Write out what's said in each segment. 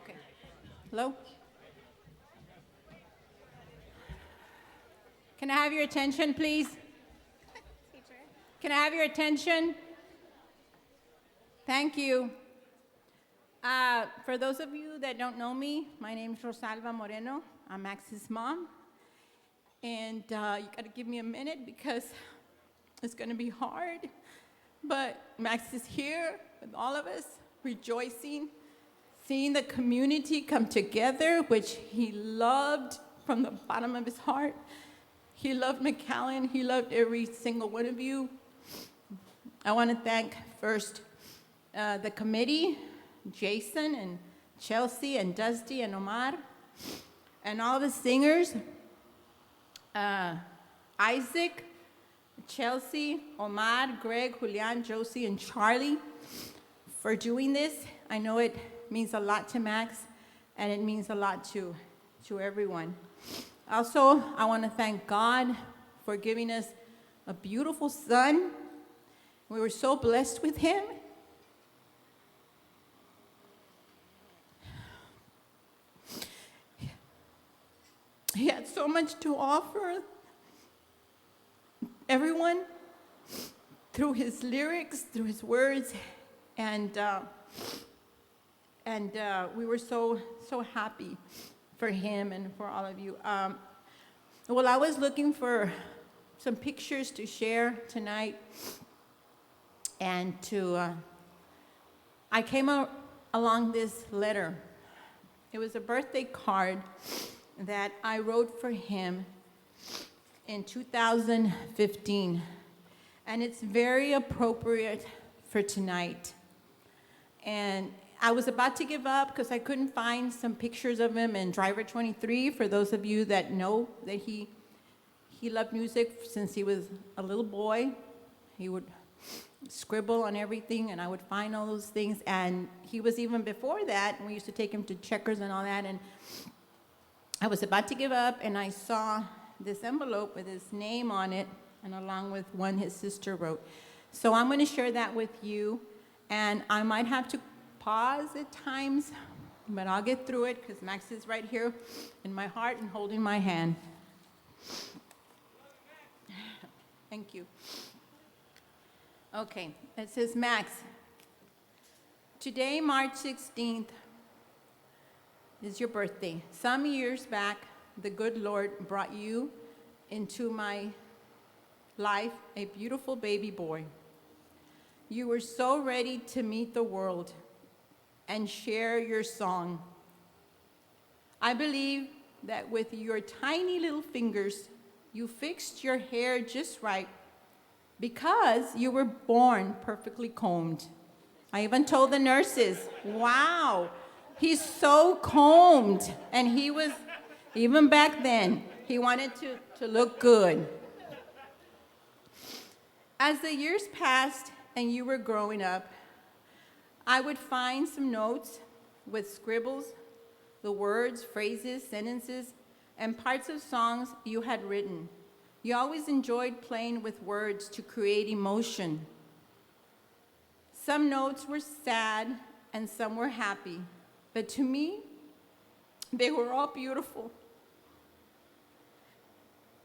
Okay. Hello? Can I have your attention, please? Can I have your attention? Thank you. For those of you that don't know me, my name is Rosalba Moreno. I'm Max's mom. And you got to give me a minute because it's going to be hard. But Max is here with all of us, rejoicing, seeing the community come together, which he loved from the bottom of his heart. He loved McAllen. He loved every single one of you. I want to thank first the committee, Jason and Chelsea and Dusty and Omar, and all the singers, Isaac, Chelsea, Omar, Greg, Julian, Josie, and Charlie for doing this. I know it means a lot to Max, and it means a lot to everyone. Also, I want to thank God for giving us a beautiful son. We were so blessed with him. He had so much to offer everyone through his lyrics, through his words, and we were so happy for him and for all of you. Well, I was looking for some pictures to share tonight, and I came along this letter. It was a birthday card that I wrote for him in 2015, and it's very appropriate for tonight. And I was about to give up because I couldn't find some pictures of him in Driver 23. For those of you that know that he loved music since he was a little boy. He would scribble on everything, and I would find all those things. And he was even before that, and we used to take him to Checkers and all that. And I was about to give up, and I saw this envelope with his name on it, and along with one his sister wrote. So I'm going to share that with you, and I might have to pause at times, but I'll get through it because Max is right here in my heart and holding my hand. Thank you. Okay, it says, Max, today, March 16th, is your birthday. Some years back, the good Lord brought you into my life, a beautiful baby boy. You were so ready to meet the world and share your song. I believe that with your tiny little fingers, you fixed your hair just right because you were born perfectly combed. I even told the nurses, wow, he's so combed. And he was, even back then, he wanted to look good. As the years passed and you were growing up, I would find some notes with scribbles, the words, phrases, sentences, and parts of songs you had written. You always enjoyed playing with words to create emotion. Some notes were sad and some were happy, but to me, they were all beautiful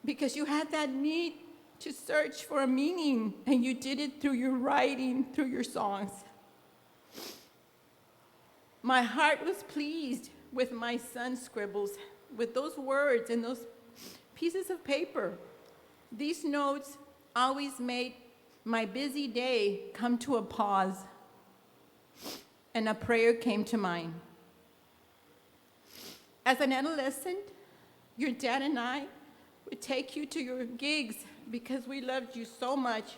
because you had that need to search for a meaning, and you did it through your writing, through your songs. My heart was pleased with my son's scribbles, with those words and those pieces of paper. These notes always made my busy day come to a pause, and a prayer came to mind. As an adolescent, your dad and I would take you to your gigs because we loved you so much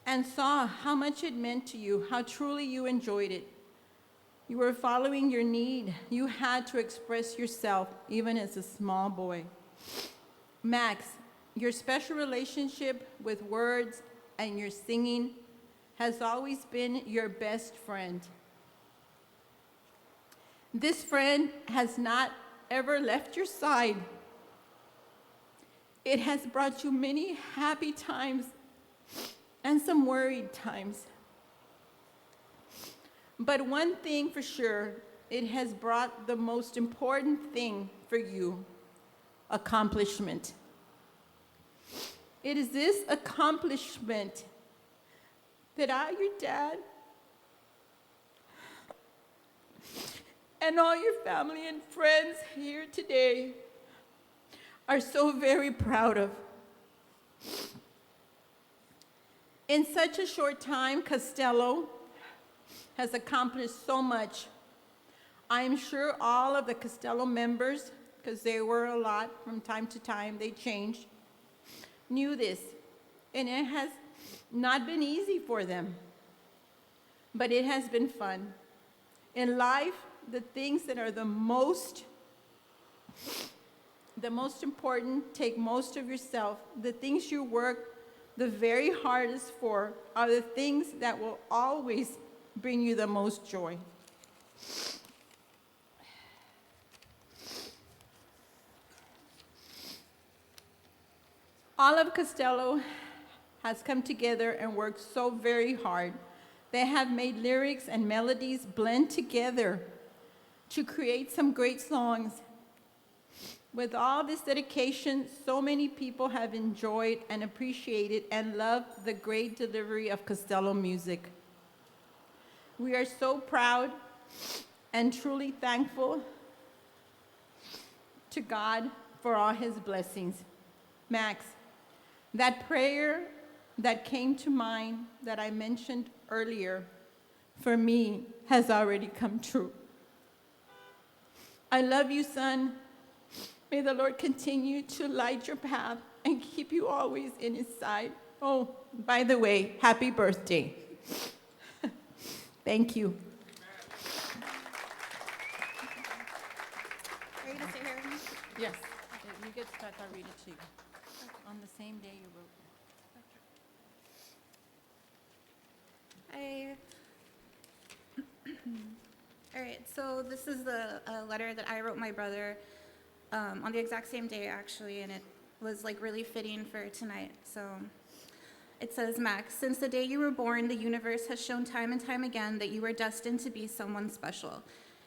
and saw how much it meant to you, how truly you enjoyed it. You were following your need. You had to express yourself, even as a small boy. Max, your special relationship with words and your singing has always been your best friend. This friend has not ever left your side. It has brought you many happy times and some worried times. But one thing for sure, it has brought the most important thing for you, accomplishment. It is this accomplishment that I, your dad, and all your family and friends here today are so very proud of. In such a short time, Costello has accomplished so much. I am sure all of the Costello members, because there were a lot from time to time, they changed, knew this. And it has not been easy for them, but it has been fun. In life, the things that are the most important take most of yourself. The things you work the very hardest for are the things that will always bring you the most joy. All of Costello has come together and worked so very hard. They have made lyrics and melodies blend together to create some great songs. With all this dedication, so many people have enjoyed and appreciated and loved the great delivery of Costello music. We are so proud and truly thankful to God for all his blessings. Max, that prayer that came to mind that I mentioned earlier, for me, has already come true. I love you, son. May the Lord continue to light your path and keep you always in his side. Oh, by the way, happy birthday. Thank you. Are you going to stay here with me? Yes, you get to start, I'll read it to you. On the same day you wrote All right, so this is the letter that I wrote my brother on the exact same day, actually, and it was like really fitting for tonight. So it says, Max, since the day you were born, the universe has shown time and time again that you are destined to be someone special.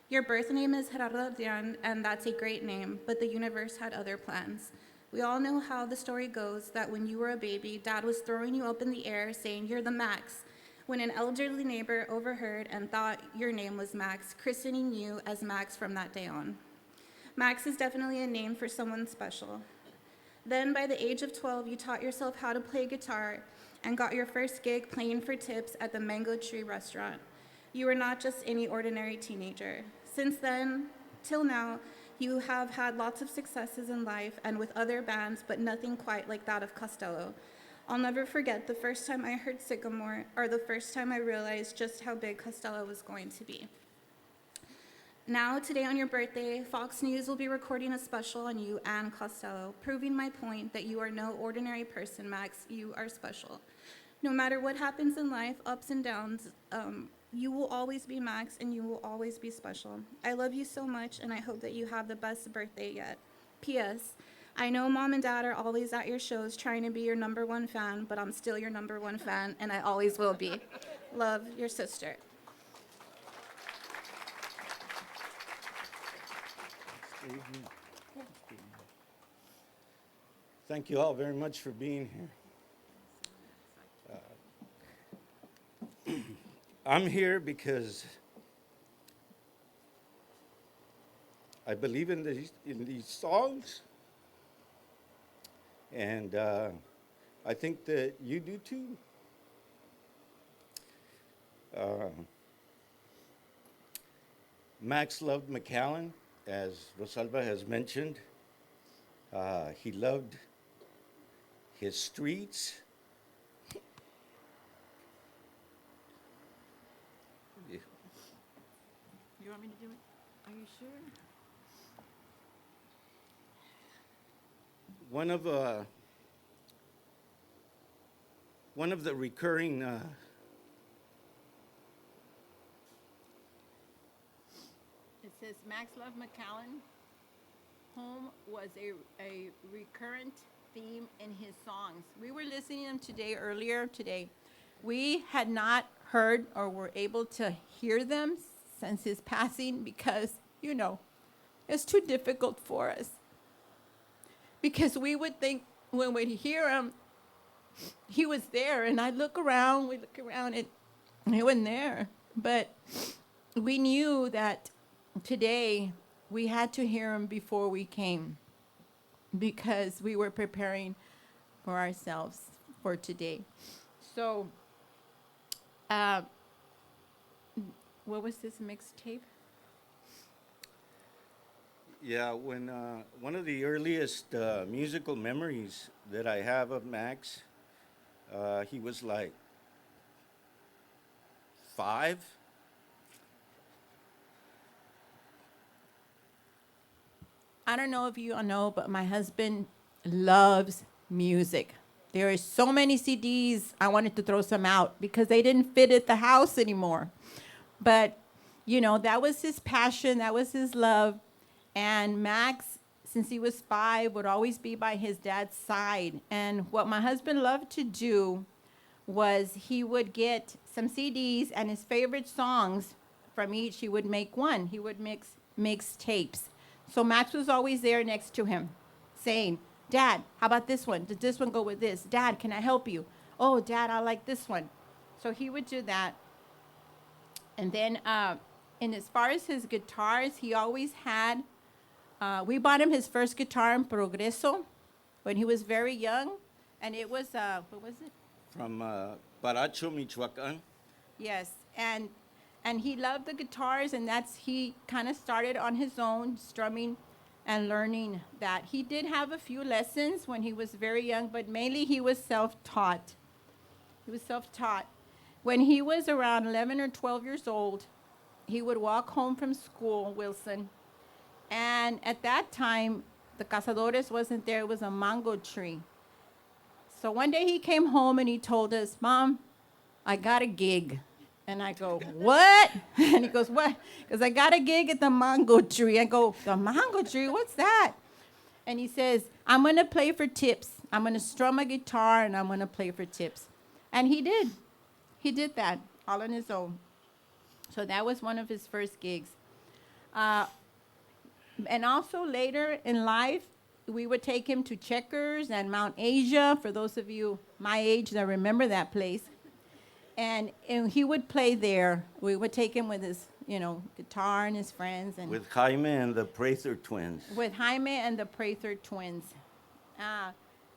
Your birth name is Gerardo Adrian, and that's a great name, but the universe had other plans. We all know how the story goes, that when you were a baby, Dad was throwing you up in the air saying, "You're the Max," when an elderly neighbor overheard and thought your name was Max, christening you as Max from that day on. Max is definitely a name for someone special. Then, by the age of 12, you taught yourself how to play guitar and got your first gig playing for tips at the Mango Tree restaurant. You were not just any ordinary teenager. Since then, till now, you have had lots of successes in life and with other bands, but nothing quite like that of Costello. I'll never forget the first time I heard Sycamore, or the first time I realized just how big Costello was going to be. Now, today on your birthday, Fox News will be recording a special on you and Costello, proving my point that you are no ordinary person, Max. You are special. No matter what happens in life, ups and downs, you will always be Max, and you will always be special. I love you so much, and I hope that you have the best birthday yet. P.S. I know Mom and Dad are always at your shows trying to be your #1 fan, but I'm still your #1 fan, and I always will be. Love, your sister. Thank you all very much for being here. I'm here because I believe in these songs, and I think that you do too. Max loved McAllen, as Rosalba has mentioned. He loved his streets. You want me to do it? Are you sure? One of the recurring it says Max loved McAllen. Home was a recurrent theme in his songs. We were listening to them earlier today. We had not heard or were able to hear them since his passing because, it's too difficult for us. Because we would think when we'd hear him, he was there, and we look around, and he wasn't there. But we knew that today we had to hear him before we came because we were preparing for ourselves for today. So, what was this mixtape? Yeah, when one of the earliest musical memories that I have of Max, he was like 5. I don't know if you all know, but my husband loves music. There are so many CDs, I wanted to throw some out because they didn't fit at the house anymore. But, that was his passion, that was his love. And Max, since he was 5, would always be by his dad's side. And what my husband loved to do was he would get some CDs and his favorite songs from each. He would make one. He would mix tapes. So Max was always there next to him saying, Dad, how about this one? Does this one go with this? Dad, can I help you? Oh, Dad, I like this one. So he would do that. And then, and as far as his guitars, he always had, we bought him his first guitar in Progreso when he was very young. And it was, what was it? From Paracho, Michoacan. Yes, and he loved the guitars, and he kind of started on his own, strumming and learning that. He did have a few lessons when he was very young, but mainly he was self-taught. When he was around 11 or 12 years old, he would walk home from school, Wilson, and at that time, the Cazadores wasn't there. It was a mango tree. So one day he came home and he told us, Mom, I got a gig. And I go, what? And he goes, what? Because I got a gig at the mango tree. I go, the mango tree? What's that? And he says, I'm going to play for tips. I'm going to strum a guitar and I'm going to play for tips. And he did. He did that all on his own. So that was one of his first gigs. And also later in life, we would take him to Checkers and Mount Asia, for those of you my age that remember that place. And he would play there. We would take him with his, guitar and his friends. And With Jaime and the Prather twins. with Jaime and the Prather twins.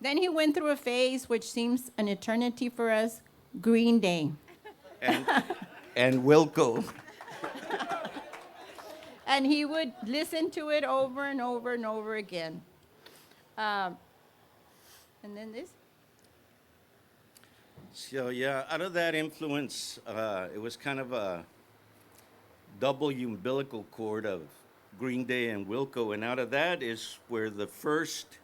Then he went through a phase which seems an eternity for us, Green Day. And Wilco. And he would listen to it over and over and over again. And then this. So yeah, out of that influence, it was kind of a double umbilical cord of Green Day and Wilco, and out of that is where the first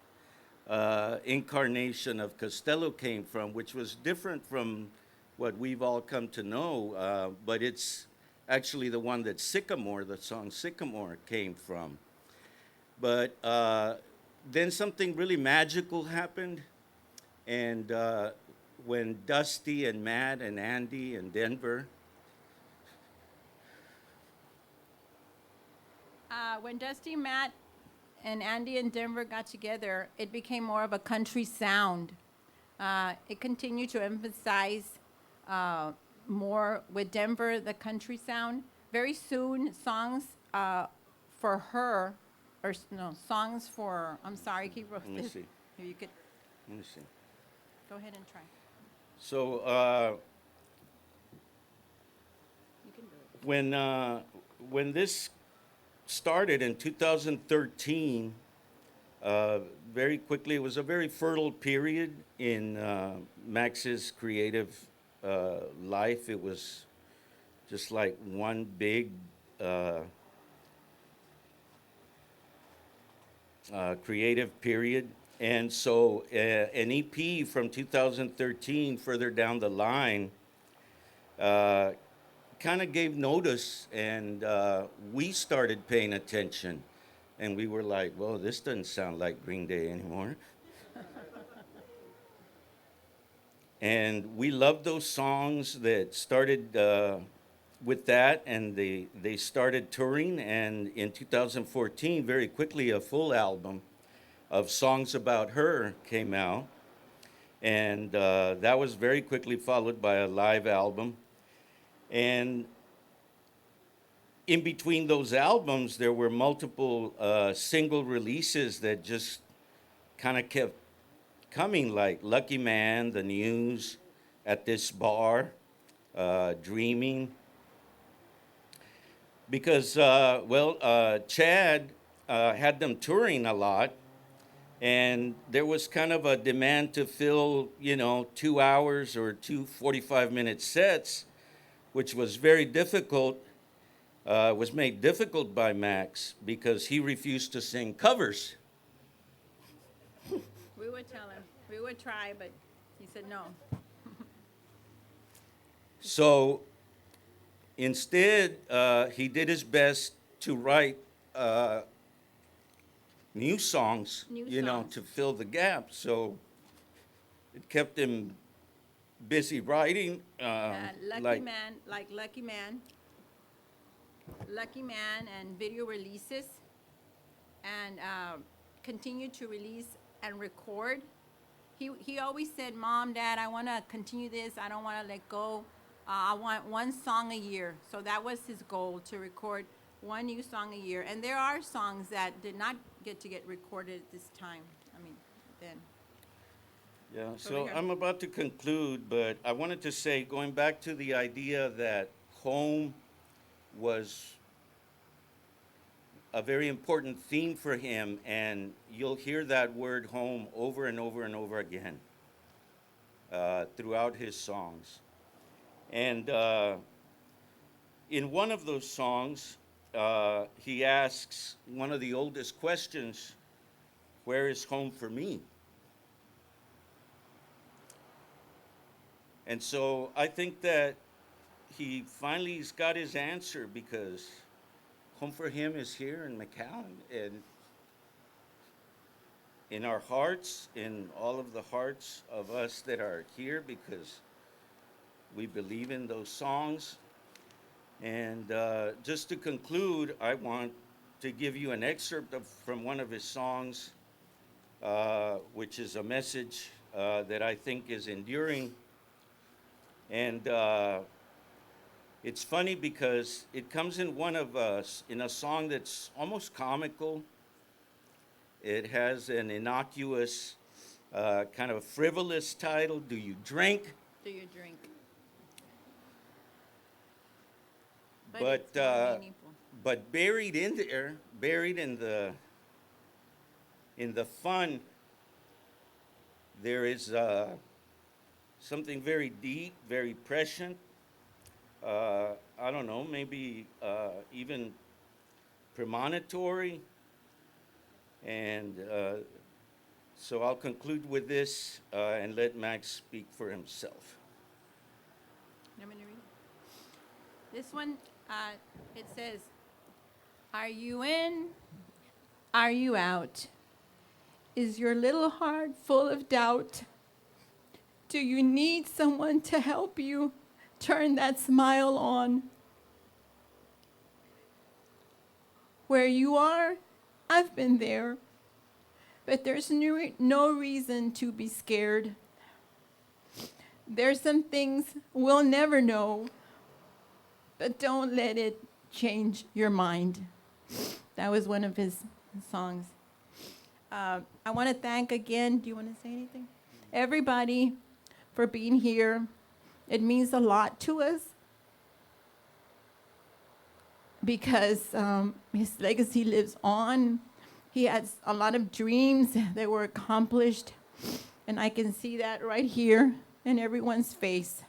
incarnation of Costello came from, which was different from what we've all come to know, but it's actually the one that the song Sycamore came from. But then something really magical happened, and when Dusty and Matt and Andy and Denver, When Dusty, Matt, and Andy and Denver got together, it became more of a country sound. It continued to emphasize more with Denver, the country sound. Very soon, songs for her, or no, songs for, I'm sorry, he wrote let me this. see, Here, you could let me see. go ahead and try. So You can do it. when this started in 2013, very quickly, it was a very fertile period in Max's creative life. It was just like one big creative period. And so an EP from 2013, further down the line, kind of gave notice, and we started paying attention. And we were like, well, this doesn't sound like Green Day anymore. And we loved those songs that started with that, and they started touring. And in 2014, very quickly, a full album of songs about her came out. And that was very quickly followed by a live album. And in between those albums, there were multiple single releases that just kind of kept coming, like Lucky Man, The News, At This Bar, Dreaming. Because, Chad had them touring a lot, and there was kind of a demand to fill, 2 hours or two 45-minute sets, which was very difficult, was made difficult by Max because he refused to sing covers. We would tell him. We would try, but he said no. So instead, he did his best to write new songs, New songs. to fill the gap. So it kept him busy writing. Lucky Man, like Lucky Man and video releases, and continue to release and record. He always said, Mom, Dad, I want to continue this. I don't want to let go. I want one song a year. So that was his goal, to record one new song a year. And there are songs that did not get recorded at this time. I mean, then. Yeah, Over so here. I'm about to conclude, but I wanted to say, going back to the idea that home was a very important theme for him, and you'll hear that word home over and over and over again throughout his songs. And in one of those songs, he asks one of the oldest questions, where is home for me? And so I think that he finally's got his answer, because home for him is here in McAllen, and in our hearts, in all of the hearts of us that are here, because we believe in those songs. And just to conclude, I want to give you an excerpt from one of his songs, which is a message that I think is enduring. And it's funny because it comes in in a song that's almost comical. It has an innocuous, kind of frivolous title, Do You Drink? Do you drink? But it's more meaningful. but buried in there, buried in the fun, there is something very deep, very prescient. I don't know, maybe even premonitory. And so I'll conclude with this and let Max speak for himself. You want me to read it? This one, it says, are you in? Are you out? Is your little heart full of doubt? Do you need someone to help you turn that smile on? Where you are, I've been there, but there's no reason to be scared. There's some things we'll never know, but don't let it change your mind. That was one of his songs. I want to thank again, do you want to say anything? Everybody for being here. It means a lot to us because his legacy lives on. He has a lot of dreams that were accomplished, and I can see that right here in everyone's face.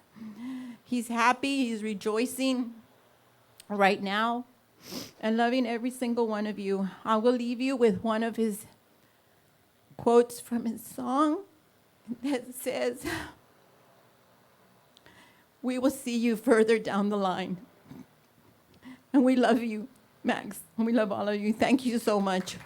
He's happy, he's rejoicing right now, and loving every single one of you. I will leave you with one of his quotes from his song that says, we will see you further down the line. And we love you, Max, and we love all of you. Thank you so much.